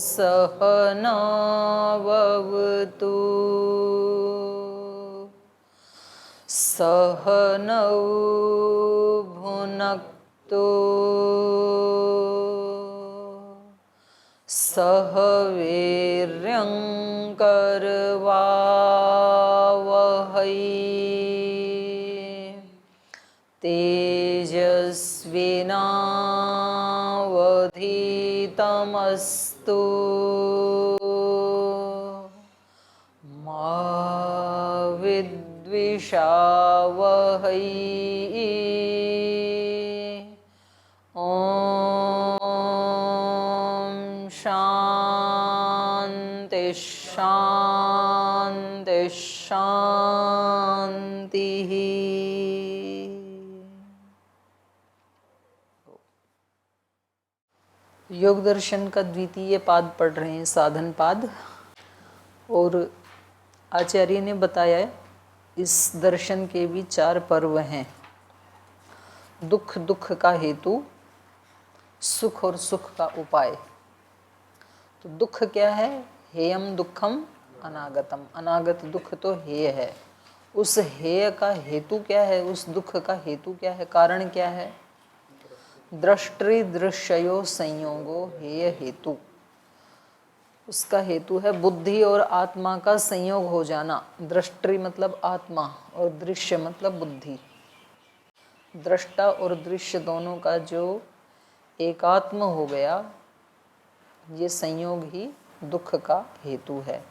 सहनाववतु सहनौ भुनक्तु सह वीर्यं करवावहै तेजस्विनावधीतमस्तु मा विद्विषावहै। ॐ शान्ति शान्ति शान्तिः। योग दर्शन का द्वितीय पाद पढ़ रहे हैं, साधन पाद। और आचार्य ने बताया इस दर्शन के भी 4 पर्व हैं। दुख, दुख का हेतु, सुख और सुख का उपाय। तो दुख क्या है? हेयम दुखम अनागतम। अनागत दुख तो हेय है। उस हेय का हेतु क्या है? उस दुख का हेतु क्या है? कारण क्या है? दृष्टि दृश्यो संयोगो हेय हेतु। उसका हेतु है बुद्धि और आत्मा का संयोग हो जाना। दृष्टि मतलब आत्मा और दृश्य मतलब बुद्धि। दृष्टा और दृश्य दोनों का जो एकात्म हो गया, ये संयोग ही दुख का हेतु है।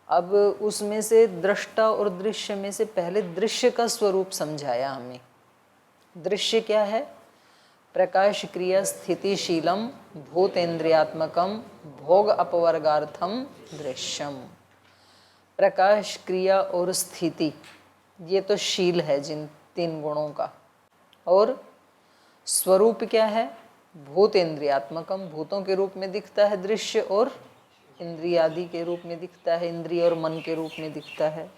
अब उसमें से दृष्टा और दृश्य में से पहले दृश्य का स्वरूप समझाया हमें। दृश्य क्या है? प्रकाश क्रिया स्थितिशीलम भूतेन्द्रियात्मकम भोग अपवर्गार्थम दृश्यम। प्रकाश, क्रिया और स्थिति, ये तो शील है जिन 3 गुणों का। और स्वरूप क्या है? भूतेन्द्रियात्मकम, भूतों के रूप में दिखता है दृश्य, और इंद्रियादि के रूप में दिखता है, इंद्रिय और मन के रूप में दिखता है।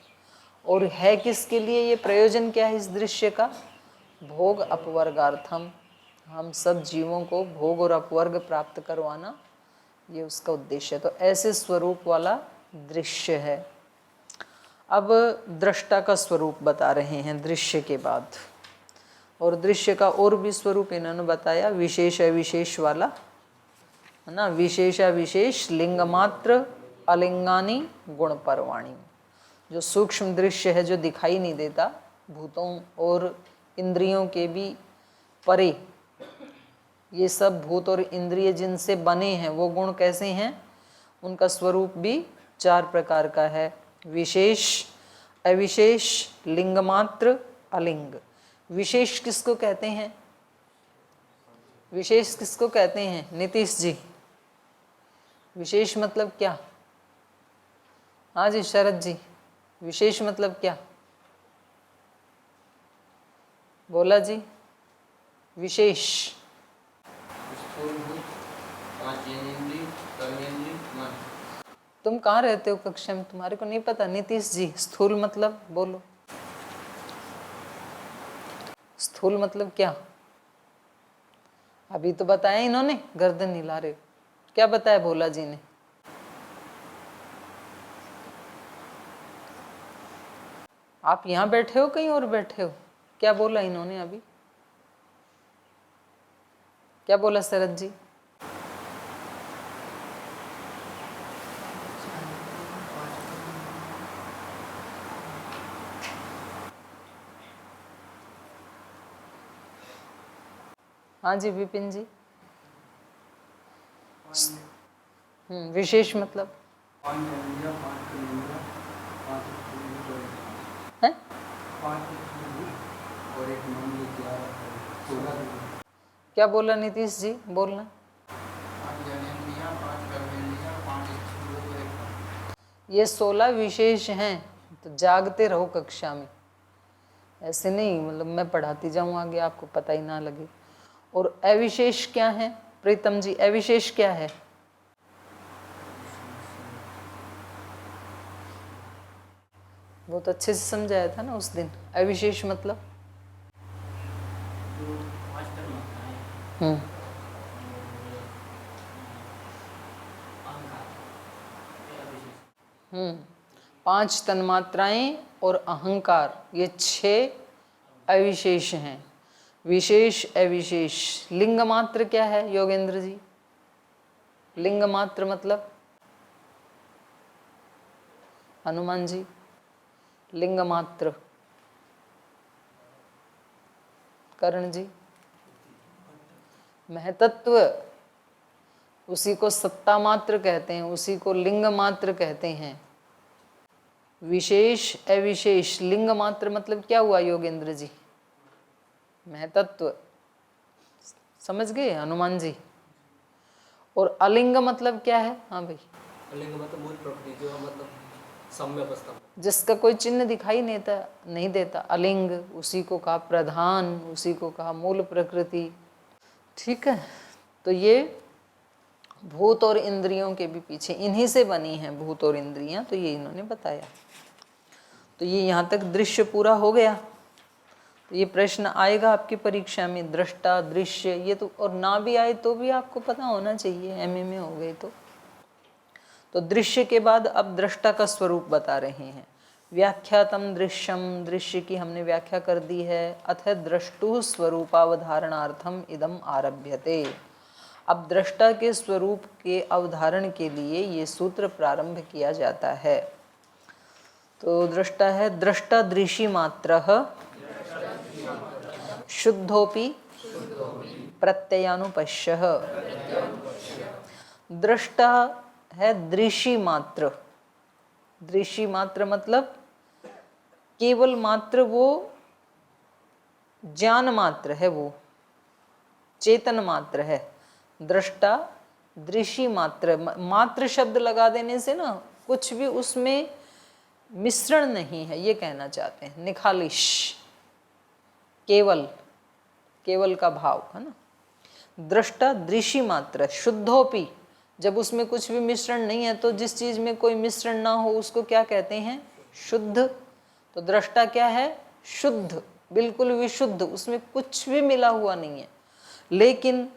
और है किसके लिए? ये प्रयोजन क्या है इस दृश्य का? भोग अपवर्गार्थम, हम सब जीवों को भोग और अपवर्ग प्राप्त करवाना, ये उसका उद्देश्य है। तो ऐसे स्वरूप वाला दृश्य है। अब दृष्टा का स्वरूप बता रहे हैं दृश्य के बाद। और दृश्य का और भी स्वरूप इन्होंने बताया, विशेष अविशेष वाला है ना। विशेष अविशेष लिंग मात्र अलिंगानी गुण परवाणी। जो सूक्ष्म दृश्य है, जो दिखाई नहीं देता, भूतों और इंद्रियों के भी परे, ये सब भूत और इंद्रिय जिनसे बने हैं वो गुण कैसे हैं? उनका स्वरूप भी 4 प्रकार का है। विशेष, अविशेष, लिंग मात्र, अलिंग। विशेष किसको कहते हैं? विशेष किसको कहते हैं नीतीश जी? विशेष मतलब क्या? हाँ जी शरद जी, विशेष मतलब क्या? बोला जी। विशेष तुम कहाँ रहते हो कक्षा में? तुम्हारे को नहीं पता? नीतीश जी, स्थूल मतलब बोलो। स्थूल मतलब क्या? अभी तो बताया इन्होंने, गर्दन हिला रहे हो। क्या बताया भोला जी ने? आप यहाँ बैठे हो कहीं और बैठे हो? क्या बोला इन्होंने अभी? क्या बोला शरद जी? हाँ जी विपिन जी। विशेष मतलब है? क्या बोला नीतीश जी? बोलना। ये 16 विशेष हैं। तो जागते रहो कक्षा में, ऐसे नहीं मतलब मैं पढ़ाती जाऊँ आगे, आपको पता ही ना लगे। और अविशेष क्या है प्रीतम जी? अविशेष क्या है? बहुत अच्छे से समझाया था ना उस दिन। अविशेष मतलब 5 तन्मात्राएं और अहंकार, ये 6 अविशेष हैं। विशेष अविशेष। लिंग मात्र क्या है योगेंद्र जी? लिंग मात्र मतलब? हनुमान जी, लिंग मात्र। कर्ण जी, महतत्व, उसी को सत्ता मात्र कहते हैं, उसी को लिंग मात्र कहते हैं। विशेष अविशेष। लिंग मात्र मतलब क्या हुआ योगेंद्र जी? महतत्व। समझ गए हनुमान जी? और अलिंग मतलब क्या है? हाँ भाई। अलिंग मतलब मूल प्रकृति, जो मतलब सम्य अवस्था, जिसका कोई चिन्ह दिखाई नहीं देता, अलिंग। उसी को कहा प्रधान, उसी को कहा मूल प्रकृति। ठीक है, तो ये भूत और इंद्रियों के भी पीछे इन्हीं से बनी हैं भूत और इंद्रियां, तो ये इन्होंने बताया। तो ये यहाँ तक दृश्य पूरा हो गया। तो ये प्रश्न आएगा आपकी परीक्षा में, दृष्टा दृश्य, ये तो, और ना भी आए तो भी आपको पता होना चाहिए, एमए में हो गए तो दृश्य के बाद अब दृष्टा का स्वरूप बता रहे हैं। व्याख्यातम दृश्यम, दृश्य की हमने व्याख्या कर दी है। अथ द्रष्टु स्वरूपावधारणार्थम इदम आरभ्यते। अब दृष्टा के स्वरूप के अवधारण के लिए ये सूत्र प्रारंभ किया जाता है। तो दृष्टा है, दृष्टा दृशि मात्रः शुद्धोपि प्रत्ययानुपश्यः। दृष्टा है दृशि मात्र। दृशि मात्र मतलब केवल मात्र, वो ज्ञान मात्र है, वो चेतन मात्र है। दृष्टा दृशि मात्र, मात्र शब्द लगा देने से ना कुछ भी उसमें मिश्रण नहीं है, ये कहना चाहते हैं। निखालिश, केवल, केवल का भाव है ना। दृष्टा दृशि मात्र शुद्धोपि, जब उसमें कुछ भी मिश्रण नहीं है, तो जिस चीज में कोई मिश्रण ना हो उसको क्या कहते हैं? शुद्ध। तो दृष्टा क्या है? शुद्ध, बिल्कुल विशुद्ध, उसमें कुछ भी मिला हुआ नहीं है। लेकिन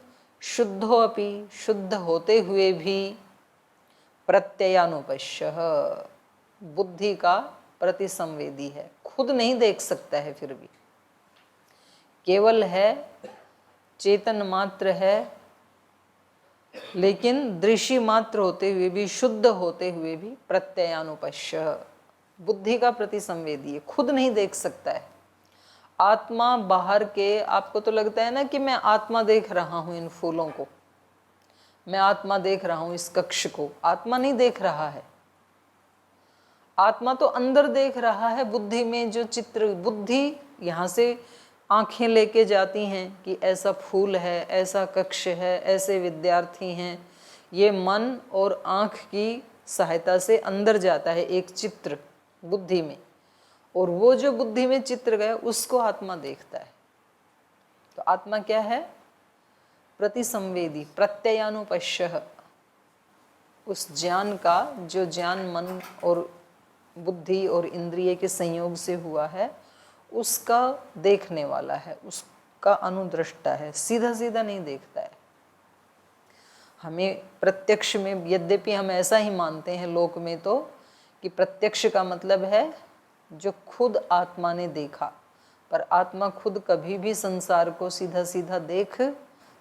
शुद्धोपि, शुद्ध होते हुए भी, प्रत्ययानुपश्यः, बुद्धि का प्रतिसंवेदी है, खुद नहीं देख सकता है, फिर भी केवल है, चेतन मात्र है, लेकिन दृश्य मात्र होते हुए भी, शुद्ध होते हुए भी, प्रत्ययानुपश्य, बुद्धि का प्रतिसंवेदी है, खुद नहीं देख सकता है। आत्मा बाहर के, आपको तो लगता है ना कि मैं आत्मा देख रहा हूं इन फूलों को, मैं आत्मा देख रहा हूं इस कक्ष को, आत्मा नहीं देख रहा है। आत्मा तो अंदर देख रहा है, बुद्धि में जो चित्र, बुद्धि यहाँ से आंखें लेके जाती हैं कि ऐसा फूल है, ऐसा कक्ष है, ऐसे विद्यार्थी हैं, ये मन और आंख की सहायता से अंदर जाता है एक चित्र बुद्धि में, और वो जो बुद्धि में चित्र गया उसको आत्मा देखता है। तो आत्मा क्या है? प्रतिसंवेदी, प्रत्ययानुपश्यः, उस ज्ञान का, जो ज्ञान मन और बुद्धि और इंद्रिय के संयोग से हुआ है, उसका देखने वाला है, उसका अनुदृष्टा है, सीधा सीधा नहीं देखता है। हमें प्रत्यक्ष में, यद्यपि हम ऐसा ही मानते हैं लोक में तो, कि प्रत्यक्ष का मतलब है जो खुद आत्मा ने देखा, पर आत्मा खुद कभी भी संसार को सीधा सीधा देख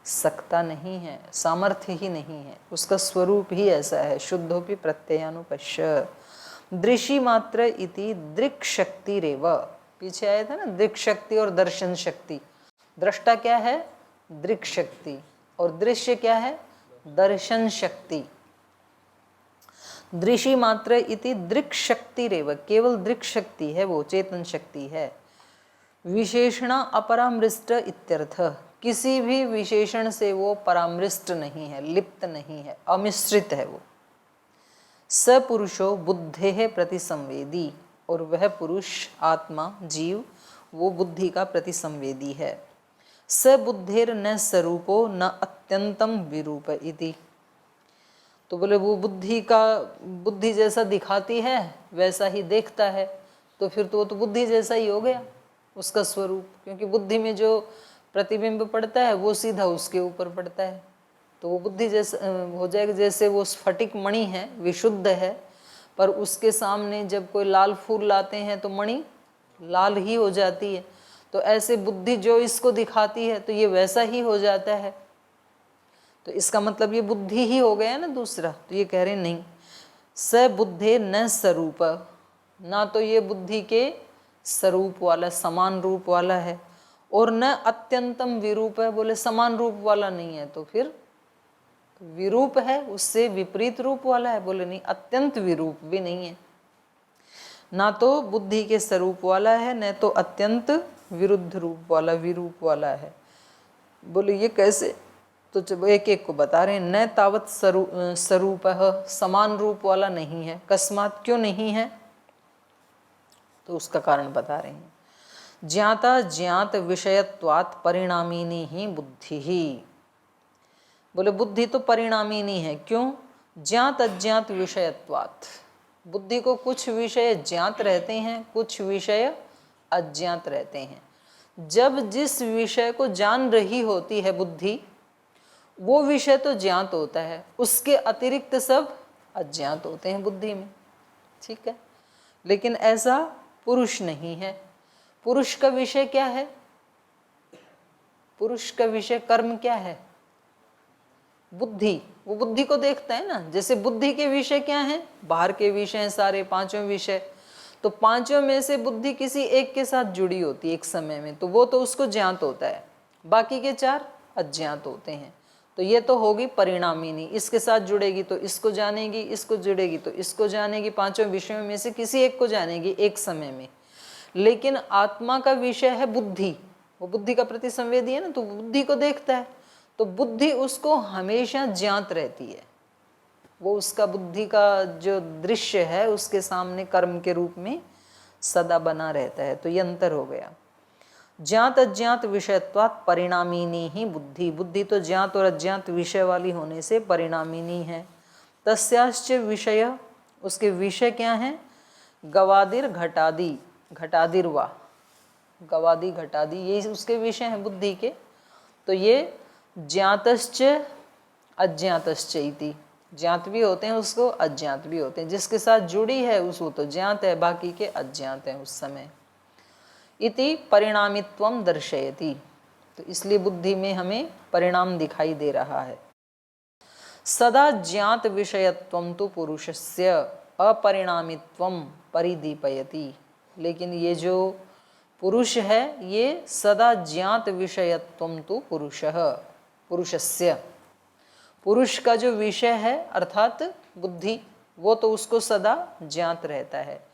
सकता नहीं है, सामर्थ्य ही नहीं है, उसका स्वरूप ही ऐसा है। शुद्धोपि प्रत्ययानुपश्य। दृशि मात्र इति दृक् शक्ति रेव, पीछे आया था ना, दृक् शक्ति और दर्शन शक्ति। दृष्टा क्या है? दृक् शक्ति, और दृश्य क्या है? दर्शन शक्ति। दृशि मात्र इति दृक् शक्ति रेव, केवल दृक् शक्ति है, वो चेतन शक्ति है। विशेषण अपरामृष्ट इत्यर्थ, किसी भी विशेषण से वो परामृष्ट नहीं है, लिप्त नहीं है, अमिश्रित है वो। सपुरुषो बुद्धे प्रतिसंवेदी, और वह पुरुष, आत्मा, जीव, वो बुद्धि का प्रतिसंवेदी है। स बुद्धेर न स्वरूपो न अत्यंतम विरूप इति, तो बोले वो बुद्धि का, बुद्धि जैसा दिखाती है वैसा ही देखता है, तो फिर तो वो तो बुद्धि जैसा ही हो गया उसका स्वरूप, क्योंकि बुद्धि में जो प्रतिबिंब पड़ता है वो सीधा उसके ऊपर पड़ता है, तो वो बुद्धि जैसा हो जाएगा। जैसे वो स्फटिक मणि है, विशुद्ध है, पर उसके सामने जब कोई लाल फूल लाते हैं तो मणि लाल ही हो जाती है। तो ऐसे बुद्धि जो इसको दिखाती है तो ये वैसा ही हो जाता है। तो इसका मतलब ये बुद्धि ही हो गया ना दूसरा। तो ये कह रहे नहीं, स बुद्धे न स्वरूप, ना तो ये बुद्धि के स्वरूप वाला समान रूप वाला है, और न अत्यंतम विरूप है। बोले समान रूप वाला नहीं है तो फिर विरूप है, उससे विपरीत रूप वाला है। बोले नहीं, अत्यंत विरूप भी नहीं है, ना तो बुद्धि के स्वरूप वाला है, न तो अत्यंत विरुद्ध रूप वाला विरूप वाला है। बोले ये कैसे? तो जब एक एक को बता रहे हैं, न तावत स्वरूप समान रूप वाला नहीं है। कस्मात, क्यों नहीं है? तो उसका कारण बता रहे हैं। ज्ञाता ज्ञात विषयत्वात् परिणामिनी ही बुद्धि ही। बोले बुद्धि तो परिणामिनी है। क्यों? ज्ञात अज्ञात विषयत्वात्, बुद्धि को कुछ विषय ज्ञात रहते हैं, कुछ विषय अज्ञात रहते हैं। जब जिस विषय को जान रही होती है बुद्धि, वो विषय तो ज्ञात होता है, उसके अतिरिक्त सब अज्ञात होते हैं बुद्धि में। ठीक है, लेकिन ऐसा पुरुष नहीं है। पुरुष का विषय क्या है? पुरुष का विषय कर्म क्या है? बुद्धि। वो बुद्धि को देखता है ना। जैसे बुद्धि के विषय क्या हैं? बाहर के विषय हैं सारे, पांचों विषय। तो पांचों में से बुद्धि किसी एक के साथ जुड़ी होती है एक समय में, तो वो तो उसको ज्ञात होता है। बाकी के चार अज्ञात होते हैं। तो ये तो होगी परिणामिनी, इसके साथ जुड़ेगी तो इसको जानेगी, इसको जुड़ेगी तो इसको जानेगी। पांचों विषयों में से किसी एक को जानेगी एक समय में। लेकिन आत्मा का विषय है बुद्धि, वो बुद्धि का प्रति संवेदी है ना, तो बुद्धि को देखता है। तो बुद्धि उसको हमेशा ज्ञात रहती है। वो उसका बुद्धि का जो दृश्य है उसके सामने कर्म के रूप में सदा बना रहता है। तो ये अंतर हो गया। ज्ञात अज्ञात विषयत्वात् परिणामिनी ही बुद्धि। बुद्धि तो ज्ञात और अज्ञात विषय वाली होने से परिणामिनी है। तस्याश्च विषय, उसके विषय क्या हैं? गवादिर घटादि, घटादिर्वा, गवादि घटादि, ये उसके विषय हैं बुद्धि के। तो ये ज्ञातश्च अज्ञातश्च इति, ज्ञात भी होते हैं उसको, अज्ञात भी होते हैं। जिसके साथ जुड़ी है उसको तो ज्ञात है, बाकी के अज्ञात हैं उस समय। इति परिणामित्वम दर्शयति, तो इसलिए बुद्धि में हमें परिणाम दिखाई दे रहा है। सदा ज्ञात विषयत्वम तो पुरुषस्य अपरिणामित्वम परिदीपयति, लेकिन ये जो पुरुष है ये सदा ज्ञात विषयत्वम तो पुरुषः, पुरुषस्य, पुरुष का जो विषय है अर्थात बुद्धि, वो तो उसको सदा ज्ञात रहता है।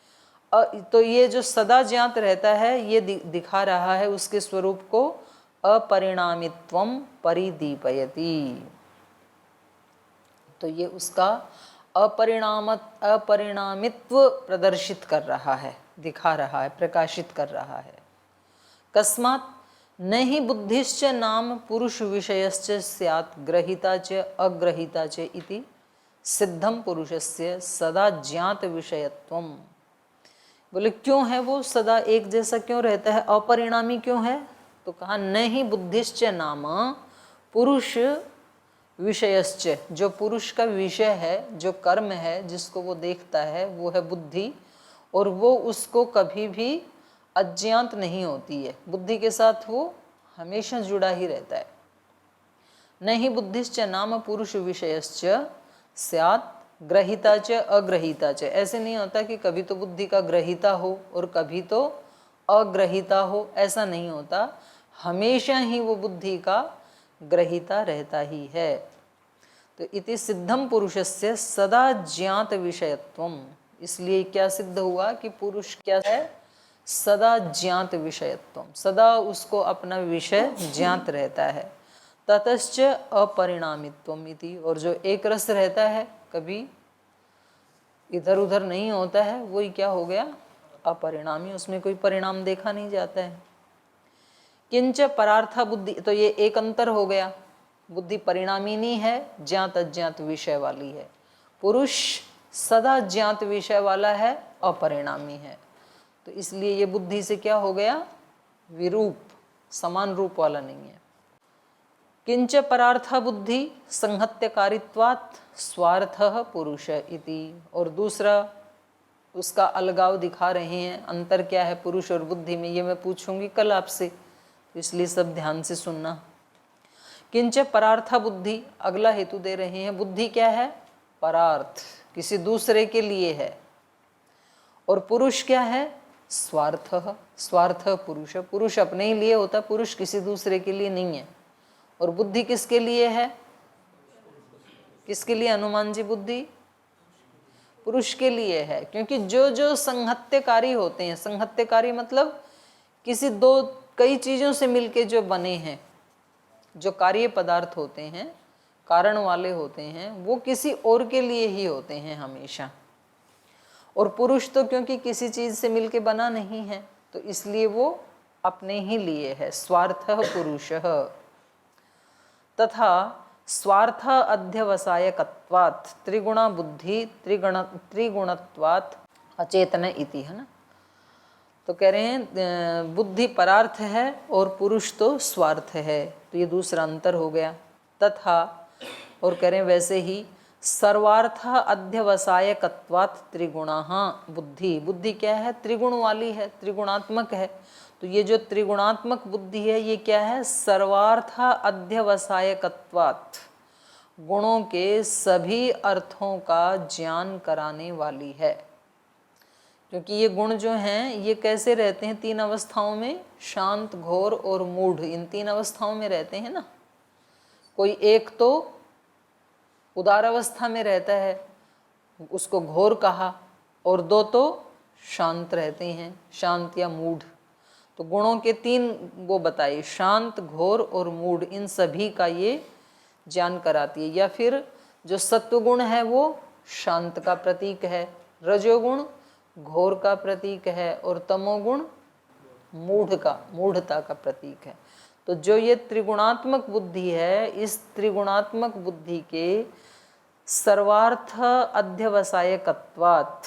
तो ये जो सदा ज्ञात रहता है ये दिखा रहा है उसके स्वरूप को अपरिणामित्वम परिदीपयति। तो ये उसका अपरिणामित्व प्रदर्शित कर रहा है, दिखा रहा है, प्रकाशित कर रहा है। कस्मात् न ही बुद्धिश्च नाम पुरुष विषयश्च स्यात् ग्रहीता च अग्रहीता च इति सिद्धम पुरुषस्य सदा ज्ञात विषयत्वम। बोले क्यों है वो सदा एक जैसा क्यों रहता है, अपरिणामी क्यों है? तो कहा न ही बुद्धिश्च नाम पुरुष विषयश्च, जो पुरुष का विषय है, जो कर्म है, जिसको वो देखता है वो है बुद्धि, और वो उसको कभी भी अज्ञात नहीं होती है। बुद्धि के साथ वो हमेशा जुड़ा ही रहता है। न ही बुद्धिश्च नाम पुरुष विषयश्च स्यात् ग्रहीता च अग्रहीता च। ऐसे नहीं होता कि कभी तो बुद्धि का ग्रहीता हो और कभी तो अग्रहीता हो, ऐसा नहीं होता। हमेशा ही वो बुद्धि का ग्रहीता रहता ही है। तो इति सिद्धम पुरुषस्य सदा ज्ञात विषयत्वम, इसलिए क्या सिद्ध हुआ कि पुरुष क्या है? सदा ज्ञात विषयत्वम, सदा उसको अपना विषय ज्ञात रहता है। ततश्च अपरिणामित्वम इति, और जो एक रस रहता है, कभी इधर उधर नहीं होता है, वही क्या हो गया? अपरिणामी, उसमें कोई परिणाम देखा नहीं जाता है। किंच परार्था बुद्धि, तो ये एक अंतर हो गया। बुद्धि परिणामिनी है, ज्ञात अज्ञात विषय वाली है। पुरुष सदा ज्ञात विषय वाला है, अपरिणामी है। तो इसलिए ये बुद्धि से क्या हो गया? विरूप, समान रूप वाला नहीं है। किंच परार्था बुद्धि संहत्यकारित्वात् स्वार्थः पुरुष इति, और दूसरा उसका अलगाव दिखा रहे हैं। अंतर क्या है पुरुष और बुद्धि में, ये मैं पूछूंगी कल आपसे, इसलिए सब ध्यान से सुनना। किंच परार्थ बुद्धि, अगला हेतु दे रहे हैं। बुद्धि क्या है? परार्थ, किसी दूसरे के लिए है। और पुरुष क्या है? स्वार्थ। स्वार्थ पुरुष, पुरुष अपने ही लिए होता, पुरुष किसी दूसरे के लिए नहीं है। और बुद्धि किसके लिए है? किसके लिए हनुमान जी? बुद्धि पुरुष के लिए है, क्योंकि जो जो संहत्यकारी होते हैं, संहत्यकारी मतलब किसी दो कई चीजों से मिलके जो बने हैं, जो कार्य पदार्थ होते हैं, कारण वाले होते हैं, वो किसी और के लिए ही होते हैं हमेशा। और पुरुष तो क्योंकि किसी चीज से मिलके बना नहीं है, तो इसलिए वो अपने ही लिए है। स्वार्थः पुरुषः तथा स्वार्थ अध्यवसायकत्वात् त्रिगुणा बुद्धि त्रिगुणत्वात् अचेतन इति, है ना। तो कह रहे हैं बुद्धि परार्थ है और पुरुष तो स्वार्थ है, तो ये दूसरा अंतर हो गया। तथा और कह रहे हैं वैसे ही सर्वार्थ अध्यवसायकत्वात् त्रिगुणाः बुद्धि, बुद्धि क्या है? त्रिगुण वाली है, त्रिगुणात्मक है। तो ये जो त्रिगुणात्मक बुद्धि है ये क्या है? सर्वार्थ अध्यवसायकत्वात्, गुणों के सभी अर्थों का ज्ञान कराने वाली है। क्योंकि ये गुण जो हैं ये कैसे रहते हैं? तीन अवस्थाओं में, शांत, घोर और मूढ़, इन तीन अवस्थाओं में रहते हैं ना। कोई एक तो उदार अवस्था में रहता है, उसको घोर कहा, और दो तो शांत रहते हैं, शांत या मूढ़। तो गुणों के तीन वो बताइए, शांत, घोर और मूढ़, इन सभी का ये ज्ञान कराती है। या फिर जो सत्वगुण है वो शांत का प्रतीक है, रजोगुण घोर का प्रतीक है, और तमोगुण मूढ़ता का प्रतीक है। तो जो ये त्रिगुणात्मक बुद्धि है, इस त्रिगुणात्मक बुद्धि के सर्वार्थ अध्यवसायकत्वात्,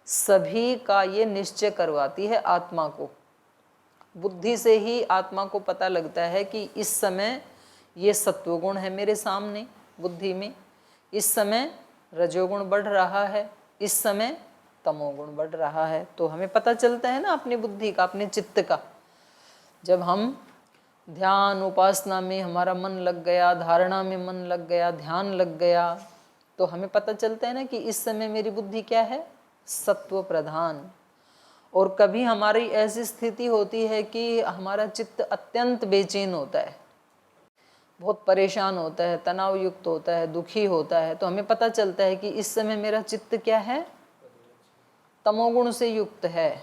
सभी का ये निश्चय करवाती है आत्मा को। बुद्धि से ही आत्मा को पता लगता है कि इस समय ये सत्वगुण है मेरे सामने बुद्धि में, इस समय रजोगुण बढ़ रहा है, इस समय तमोगुण बढ़ रहा है। तो हमें पता चलता है ना अपनी बुद्धि का, अपने चित्त का। जब हम ध्यान उपासना में हमारा मन लग गया, धारणा में मन लग गया, ध्यान लग गया, तो हमें पता चलता है ना कि इस समय मेरी बुद्धि क्या है? सत्व प्रधान। और कभी हमारी ऐसी स्थिति होती है कि हमारा चित्त अत्यंत बेचैन होता है, बहुत परेशान होता है, तनाव युक्त होता है, दुखी होता है, तो हमें पता चलता है कि इस समय मेरा चित्त क्या है? तमोगुण से युक्त है,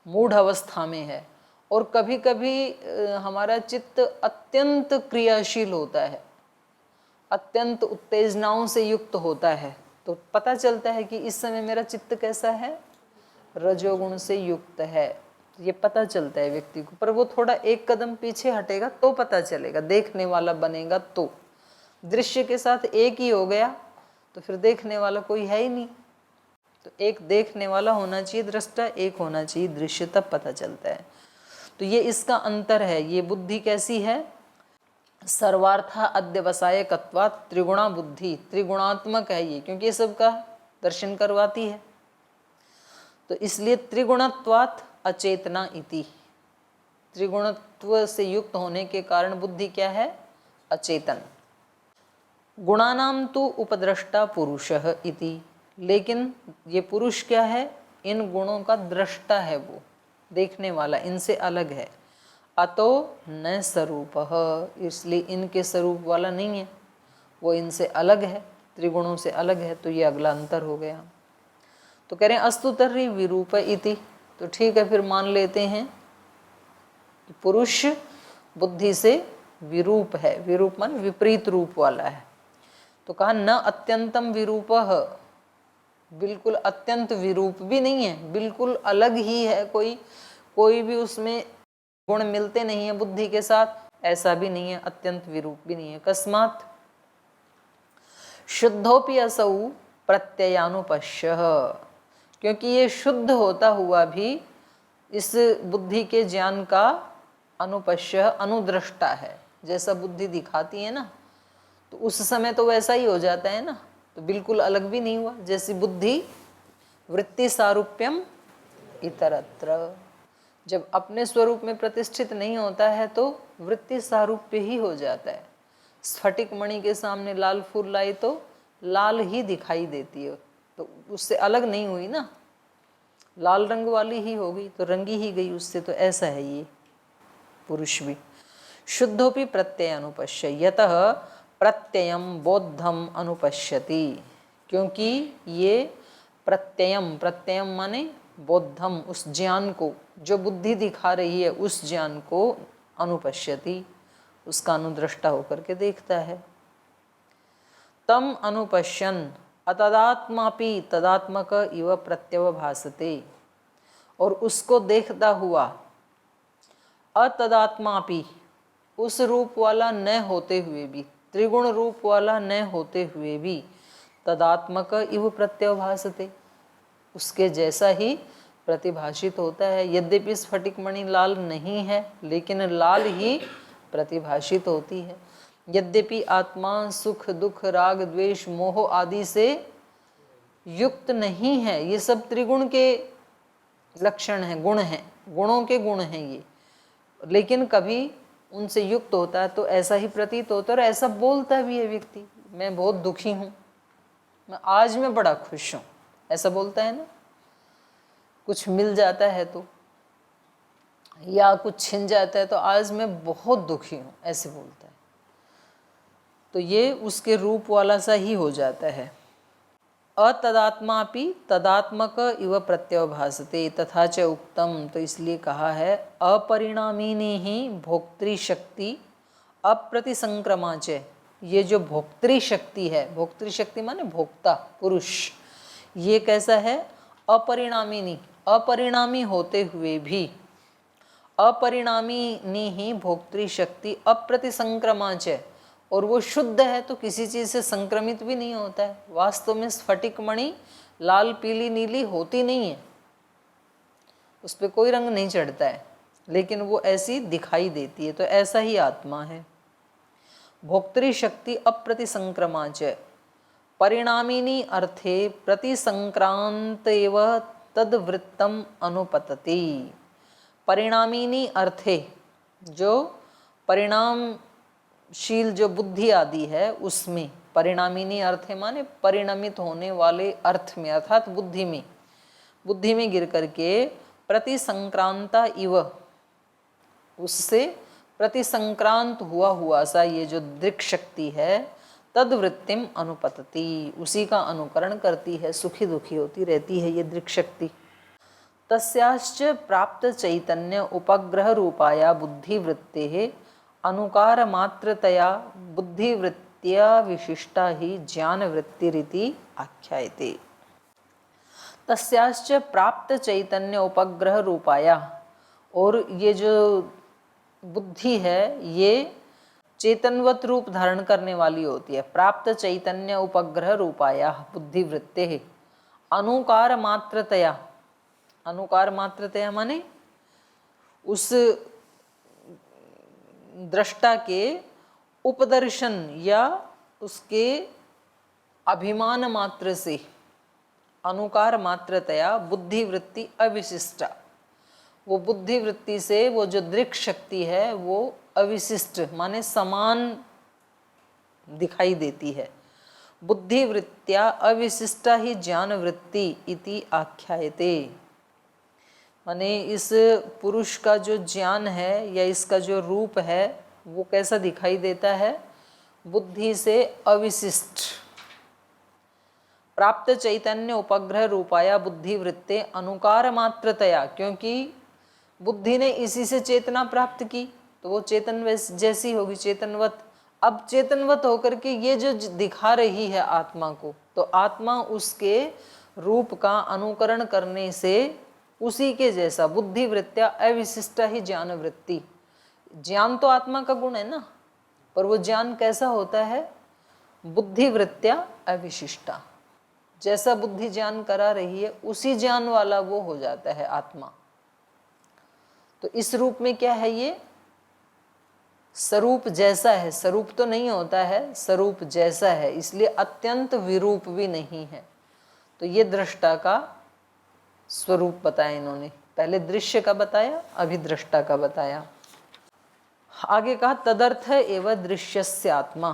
मूढ़ अवस्था में है। और कभी कभी हमारा चित्त अत्यंत क्रियाशील होता है, अत्यंत उत्तेजनाओं से युक्त होता है, तो पता चलता है कि इस समय मेरा चित्त कैसा है? रजोगुण से युक्त है। ये पता चलता है व्यक्ति को, पर वो थोड़ा एक कदम पीछे हटेगा तो पता चलेगा, देखने वाला बनेगा तो। दृश्य के साथ एक ही हो गया तो फिर देखने वाला कोई है ही नहीं। तो एक देखने वाला होना चाहिए दृष्टा, एक होना चाहिए दृश्य, तब पता चलता है। तो ये इसका अंतर है। ये बुद्धि कैसी है? सर्वार्थ अध्यवसायकत्वात् त्रिगुणा बुद्धि, त्रिगुणात्मक है ये, क्योंकि ये सबका दर्शन करवाती है। तो इसलिए त्रिगुणत्वात् अचेतना इति, त्रिगुणत्व से युक्त होने के कारण बुद्धि क्या है? अचेतन। गुणानाम तो उपद्रष्टा पुरुषः इति, लेकिन ये पुरुष क्या है? इन गुणों का दृष्टा है, वो देखने वाला, इनसे अलग है। अतो न स्वरूपः, इसलिए इनके स्वरूप वाला नहीं है, वो इनसे अलग है, त्रिगुणों से अलग है। तो ये अगला अंतर हो गया। तो कह रहे हैं अस्तु तर्हि विरूप इति, तो ठीक है, फिर मान लेते हैं कि पुरुष बुद्धि से विरूप है। विरूप मान विपरीत रूप वाला है। तो कहा न अत्यंतम विरूपः, बिल्कुल अत्यंत विरूप भी नहीं है, बिल्कुल अलग ही है, कोई भी उसमें गुण मिलते नहीं है बुद्धि के साथ, ऐसा भी नहीं है, अत्यंत विरूप भी नहीं है। कस्मात् शुद्धोपि असौ प्रत्ययानुपश्यः, क्योंकि ये शुद्ध होता हुआ भी इस बुद्धि के ज्ञान का अनुपश्य, अनुदृष्टा है। जैसा बुद्धि दिखाती है ना, तो उस समय तो वैसा ही हो जाता है ना, तो बिल्कुल अलग भी नहीं हुआ। जैसी बुद्धि वृत्ति सारूप्यम इतरत्र, जब अपने स्वरूप में प्रतिष्ठित नहीं होता है तो वृत्ति सारूप्य ही हो जाता है। स्फटिक मणि के सामने लाल फूल लाई तो लाल ही दिखाई देती है, तो उससे अलग नहीं हुई ना, लाल रंग वाली ही होगी, तो रंगी ही गई उससे। तो ऐसा है ये पुरुष भी। शुद्धोपि प्रत्यय अनुपश्य, यतः प्रत्ययम बोद्धम अनुपश्यति, क्योंकि ये प्रत्ययम, प्रत्ययम माने बोद्धम, उस ज्ञान को, जो बुद्धि दिखा रही है उस ज्ञान को, अनुपश्यति, उसका अनुदृष्टा होकर के देखता है। तम अनुपश्यन अतदात्मापि तदात्मक इव प्रत्यवभासते, और उसको देखता हुआ अतदात्मापि, उस रूप वाला न होते हुए भी, त्रिगुण रूप वाला न होते हुए भी, तदात्मक इव प्रत्यवभासते, उसके जैसा ही प्रतिभाषित होता है। यद्यपि स्फटिक मणि लाल नहीं है, लेकिन लाल ही प्रतिभाषित होती है। यद्यपि आत्मा सुख दुख राग द्वेष मोह आदि से युक्त नहीं है, ये सब त्रिगुण के लक्षण हैं, गुण हैं, गुणों के गुण हैं ये, लेकिन कभी उनसे युक्त होता है तो ऐसा ही प्रतीत होता है, और ऐसा बोलता भी है व्यक्ति, मैं बहुत दुखी हूँ, आज मैं बड़ा खुश हूँ, ऐसा बोलता है ना। कुछ मिल जाता है तो, या कुछ छिन जाता है तो आज मैं बहुत दुखी हूँ, ऐसे बोलता है। तो ये उसके रूप वाला सा ही हो जाता है। अतदात्मापि तदात्मक इव प्रत्यवभासते तथा च उक्तम, तो इसलिए कहा है अपरिणामिनी ही भोक्तृशक्ति अप्रतिसंक्रमा च, ये जो भोक्तृशक्ति है, भोक्तृशक्ति माने भोक्ता पुरुष, ये कैसा है, अपरिणामिनी, अपरिणामी होते हुए भी, अपरिणामिनी ही भोक्तृशक्ति अप्रतिसंक्रमा च, और वो शुद्ध है तो किसी चीज़ से संक्रमित भी नहीं होता है। वास्तव में स्फटिक मणि लाल पीली नीली होती नहीं है, उस पर कोई रंग नहीं चढ़ता है, लेकिन वो ऐसी दिखाई देती है। तो ऐसा ही आत्मा है। भोक्तृशक्ति अप्रतिसंक्रमा च परिणामिनी अर्थे प्रतिसंक्रांत एव तद्वृत्तम अनुपतति। परिणामिनी अर्थे, जो परिणामशील जो बुद्धि आदि है उसमें, परिणामिनी अर्थे माने परिणमित होने वाले अर्थ में, अर्थात बुद्धि में, बुद्धि में गिर करके प्रतिसंक्रांता इव, उससे प्रतिसंक्रांत हुआ हुआ सा ये जो दृक् शक्ति है, तद्वृत्तिम अनुपतति, उसी का अनुकरण करती है, सुखी दुखी होती रहती है ये दृक् शक्ति। तस्याश्च प्राप्त चैतन्य उपग्रह रूपाया बुद्धिवृत्तेः अनुकार मात्रतया बुद्धिवृत्त्या विशिष्टा ही ज्ञान वृत्तिरिति आख्यायते। तस्याश्च प्राप्त चैतन्य उपग्रह रूपाया, और ये जो बुद्धि है ये चेतनवत रूप धारण करने वाली होती है। प्राप्त चैतन्य उपग्रह रूपाया बुद्धिवृत्तेः अनुकार मात्रतया, अनुकार मात्रतया माने उस दृष्टा के उपदर्शन या उसके अभिमान मात्र से, अनुकार मात्रतया बुद्धिवृत्ति अविशिष्टा, वो बुद्धिवृत्ति से वो जो दृक् शक्ति है वो अविशिष्ट माने समान दिखाई देती है। बुद्धिवृत्त्या अविशिष्टा ही ज्ञान वृत्ति इति आख्यायते, माने इस पुरुष का जो ज्ञान है या इसका जो रूप है वो कैसा दिखाई देता है, बुद्धि से अविशिष्ट। प्राप्त चैतन्य उपग्रह रूपाया बुद्धिवृत्ते अनुकार मात्रतया, क्योंकि बुद्धि ने इसी से चेतना प्राप्त की तो वो चेतन जैसी होगी, चेतनवत। अब चेतनवत होकर के ये जो दिखा रही है आत्मा को, तो आत्मा उसके रूप का अनुकरण करने से उसी के जैसा, बुद्धिवृत्त्या अविशिष्टा ही ज्ञान वृत्ति, ज्ञान तो आत्मा का गुण है ना, पर वो ज्ञान कैसा होता है, बुद्धिवृत्त्या अविशिष्टा, जैसा बुद्धि ज्ञान करा रही है उसी ज्ञान वाला वो हो जाता है आत्मा। तो इस रूप में क्या है, ये स्वरूप जैसा है, स्वरूप तो नहीं होता है, स्वरूप जैसा है, इसलिए अत्यंत विरूप भी नहीं है। तो ये दृष्टा का स्वरूप बताया इन्होंने, पहले दृश्य का बताया, अभी दृष्टा का बताया। आगे कहा तदर्थ एवं दृश्यस्य आत्मा,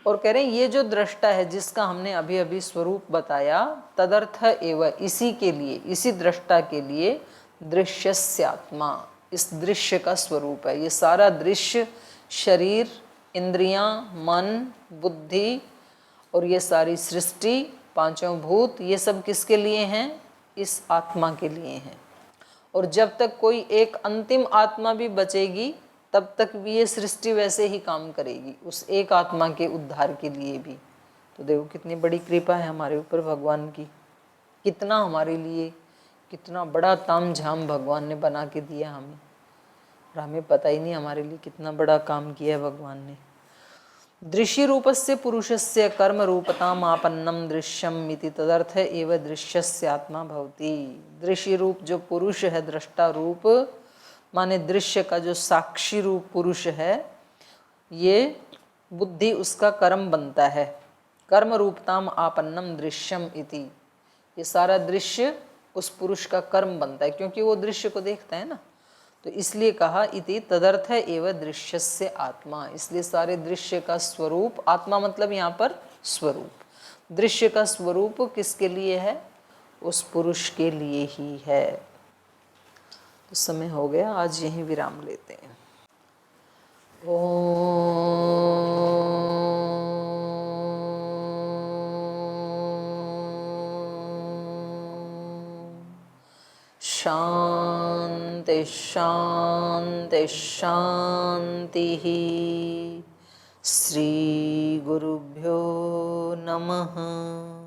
और कह रहे हैं ये जो दृष्टा है जिसका हमने अभी अभी स्वरूप बताया, तदर्थ एवं, इसी के लिए, इसी दृष्टा के लिए दृश्यस्य आत्मा, इस दृश्य का स्वरूप है। ये सारा दृश्य, शरीर, इंद्रियां, मन, बुद्धि और ये सारी सृष्टि, पांचों भूत, ये सब किसके लिए हैं? इस आत्मा के लिए हैं। और जब तक कोई एक अंतिम आत्मा भी बचेगी तब तक भी ये सृष्टि वैसे ही काम करेगी, उस एक आत्मा के उद्धार के लिए भी। तो देखो कितनी बड़ी कृपा है हमारे ऊपर भगवान की, कितना हमारे लिए, कितना बड़ा तामझाम भगवान ने बना के दिया हमें, और हमें पता ही नहीं हमारे लिए कितना बड़ा काम किया है भगवान ने। दृश्य रूपस्य पुरुषस्य कर्म रूपताम आपन्नम दृश्यम इति तदर्थ एव दृश्यस्य आत्मा भवति। दृश्य रूप जो पुरुष है, दृष्टा रूप माने दृश्य का जो साक्षी रूप पुरुष है, ये बुद्धि उसका कर्म बनता है। कर्म रूपताम आपन्नम दृश्यम इति, ये सारा दृश्य उस पुरुष का कर्म बनता है, क्योंकि वो दृश्य को देखता है ना, तो इसलिए कहा इति तदर्थ एव दृश्यस्य आत्मा, इसलिए सारे दृश्य का स्वरूप, आत्मा मतलब यहाँ पर स्वरूप, दृश्य का स्वरूप किसके लिए है? उस पुरुष के लिए ही है। तो समय हो गया, आज यहीं विराम लेते हैं। शांति शांति शांति। श्री गुरुभ्यो नमः।